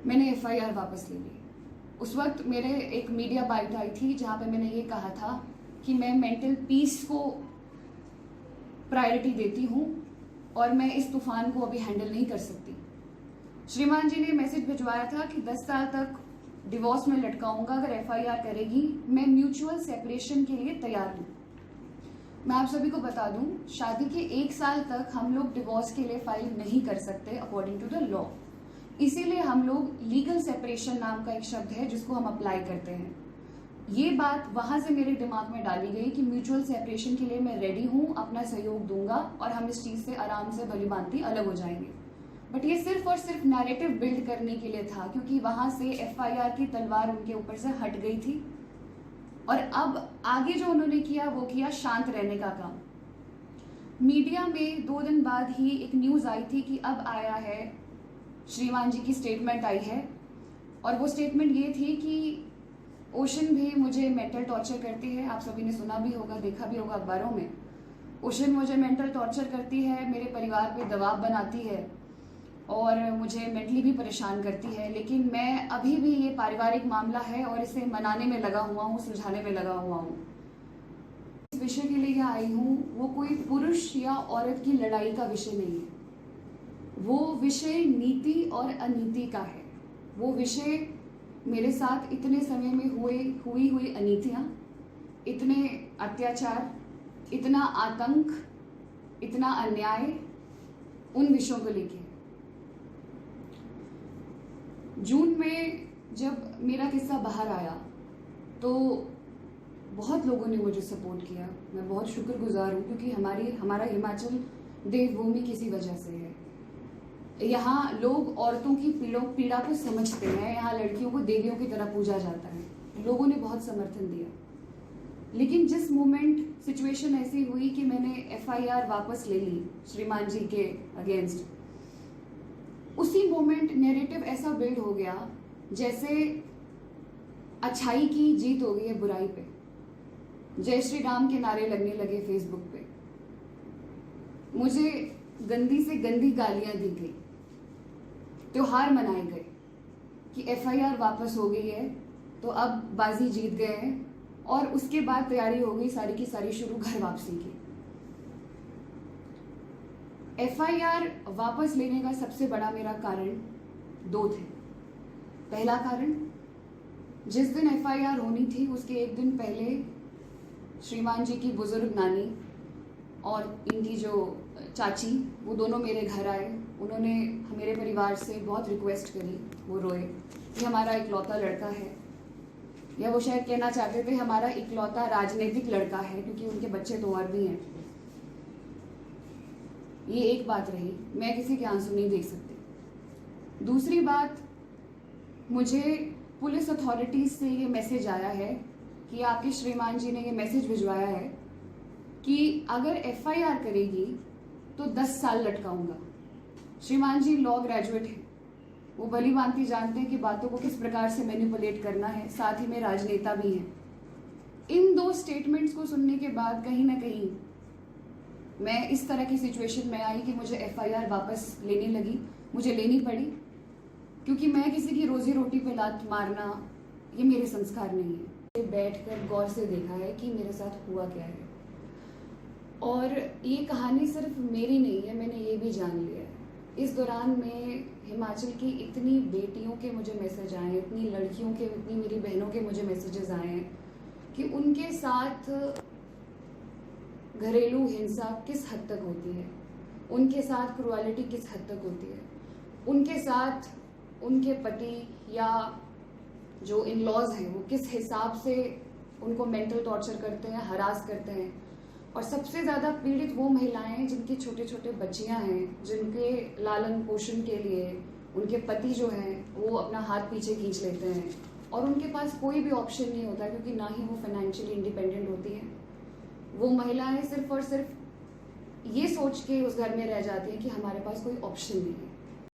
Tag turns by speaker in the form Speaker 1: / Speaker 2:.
Speaker 1: मैंने एफआईआर वापस ले ली। उस वक्त मेरे एक मीडिया बाइट आई थी जहां पे मैंने ये कहा था कि मैं मेंटल पीस को प्रायोरिटी देती हूं और मैं इस तूफान को अभी हैंडल नहीं कर सकती। श्रीमान जी ने मैसेज भिजवाया था कि 10 साल तक डिवोर्स में लटकाऊंगा अगर एफआईआर करेगी, मैं म्यूचुअल सेपरेशन के लिए तैयार हूं। मैं आप सभी को बता दूं, शादी के 1 साल तक हम लोग डिवोर्स के लिए फाइल नहीं कर सकते अकॉर्डिंग टू द लॉ। इसीलिए हम लोग लीगल सेपरेशन नाम का एक शब्द है जिसको हम अप्लाई करते हैं। ये बात वहां से मेरे दिमाग में डाली गई कि म्यूचुअल सेपरेशन के लिए मैं रेडी हूं, अपना सहयोग दूंगा और हम इस चीज से आराम से भली भांति अलग हो जाएंगे। बट ये सिर्फ और सिर्फ नैरेटिव बिल्ड करने के लिए था, क्योंकि वहां से एफआईआर की तलवार उनके ऊपर से हट गई थी और अब आगे जो उन्होंने किया वो किया शांत रहने का काम। मीडिया में 2 दिन बाद ही एक न्यूज आई थी कि अब आया है, श्रीमान जी की स्टेटमेंट आई है और वो स्टेटमेंट ये थी कि ओशन भी मुझे मेंटल टॉर्चर करती है। आप सभी ने सुना भी होगा, देखा भी होगा अखबारों में। ओशन मुझे मेंटल टॉर्चर करती है, मेरे परिवार पे दबाव बनाती है और मुझे मेंटली भी परेशान करती है। लेकिन मैं अभी भी, ये पारिवारिक मामला है और इसे मनाने में लगा हुआ हूँ, सुलझाने में लगा हुआ हूँ। इस विषय के लिए आई हूँ, वो कोई पुरुष या औरत की लड़ाई का विषय नहीं है। वो विषय नीति और अनीति का है। वो विषय मेरे साथ इतने समय में हुई अनीतियां, इतने अत्याचार, इतना आतंक, इतना अन्याय, उन विषयों को लेके। जून में जब मेरा किस्सा बाहर आया तो बहुत लोगों ने मुझे सपोर्ट किया। मैं बहुत शुक्रगुजार हूँ, क्योंकि हमारा हिमाचल देवभूमि किसी वजह से है। यहाँ लोग औरतों की पीड़ा को समझते हैं। यहाँ लड़कियों को देवियों की तरह पूजा जाता है। लोगों ने बहुत समर्थन दिया। लेकिन जिस मोमेंट सिचुएशन ऐसी हुई कि मैंने एफआईआर वापस ले ली श्रीमान जी के अगेंस्ट, उसी मोमेंट नैरेटिव ऐसा बिल्ड हो गया जैसे अच्छाई की जीत हो गई है बुराई पे। जय श्री राम के नारे लगने लगे फेसबुक पे। मुझे गंदी से गंदी गालियां दी गई। त्योहार मनाए गए कि एफआईआर वापस हो गई है तो अब बाजी जीत गए हैं, और उसके बाद तैयारी हो गई सारी की सारी शुरू घर वापसी की। एफआईआर वापस लेने का सबसे बड़ा मेरा कारण 2 थे। पहला कारण, जिस दिन एफआईआर होनी थी उसके 1 दिन पहले श्रीमान जी की बुजुर्ग नानी और इनकी जो चाची, वो दोनों मेरे घर आए। उन्होंने मेरे परिवार से बहुत रिक्वेस्ट करी, वो रोए कि हमारा इकलौता लड़का है, या वो शायद कहना चाहते थे हमारा इकलौता राजनीतिक लड़का है, क्योंकि उनके बच्चे तो और भी हैं। ये एक बात रही, मैं किसी के आंसू नहीं देख सकती। दूसरी बात, मुझे पुलिस अथॉरिटीज से ये मैसेज आया है कि आपके श्रीमान जी ने ये मैसेज भिजवाया है कि अगर एफआईआर करेगी तो 10 साल लटकाऊंगा। श्रीमान जी लॉ ग्रेजुएट हैं, वो भली भांति जानते हैं कि बातों को किस प्रकार से मैनिपुलेट करना है, साथ ही में राजनेता भी हैं। इन 2 स्टेटमेंट्स को सुनने के बाद कहीं ना कहीं मैं इस तरह की सिचुएशन में आई कि मुझे एफआईआर वापस लेने लगी। मुझे लेनी पड़ी, क्योंकि मैं किसी की रोजी रोटी पे लात मारना, ये मेरे संस्कार नहीं है। बैठकर गौर से देखा है कि मेरे साथ हुआ क्या है, और ये कहानी सिर्फ मेरी नहीं है, मैंने ये भी जान लिया है। इस दौरान में हिमाचल की इतनी बेटियों के मुझे मैसेज आए हैं, इतनी लड़कियों के, इतनी मेरी बहनों के मुझे मैसेजेस आए हैं कि उनके साथ घरेलू हिंसा किस हद तक होती है, उनके साथ क्रुएलिटी किस हद तक होती है, उनके साथ उनके पति या जो इन लॉज हैं वो किस हिसाब से उनको मेंटल टॉर्चर करते हैं, हरास करते हैं। और सबसे ज़्यादा पीड़ित वो महिलाएं जिनके छोटे छोटे बच्चियां हैं, जिनके लालन पोषण के लिए उनके पति जो हैं वो अपना हाथ पीछे खींच लेते हैं और उनके पास कोई भी ऑप्शन नहीं होता, क्योंकि ना ही वो फाइनेंशियली इंडिपेंडेंट होती हैं। वो महिलाएं सिर्फ और सिर्फ ये सोच के उस घर में रह जाती हैं कि हमारे पास कोई ऑप्शन नहीं है।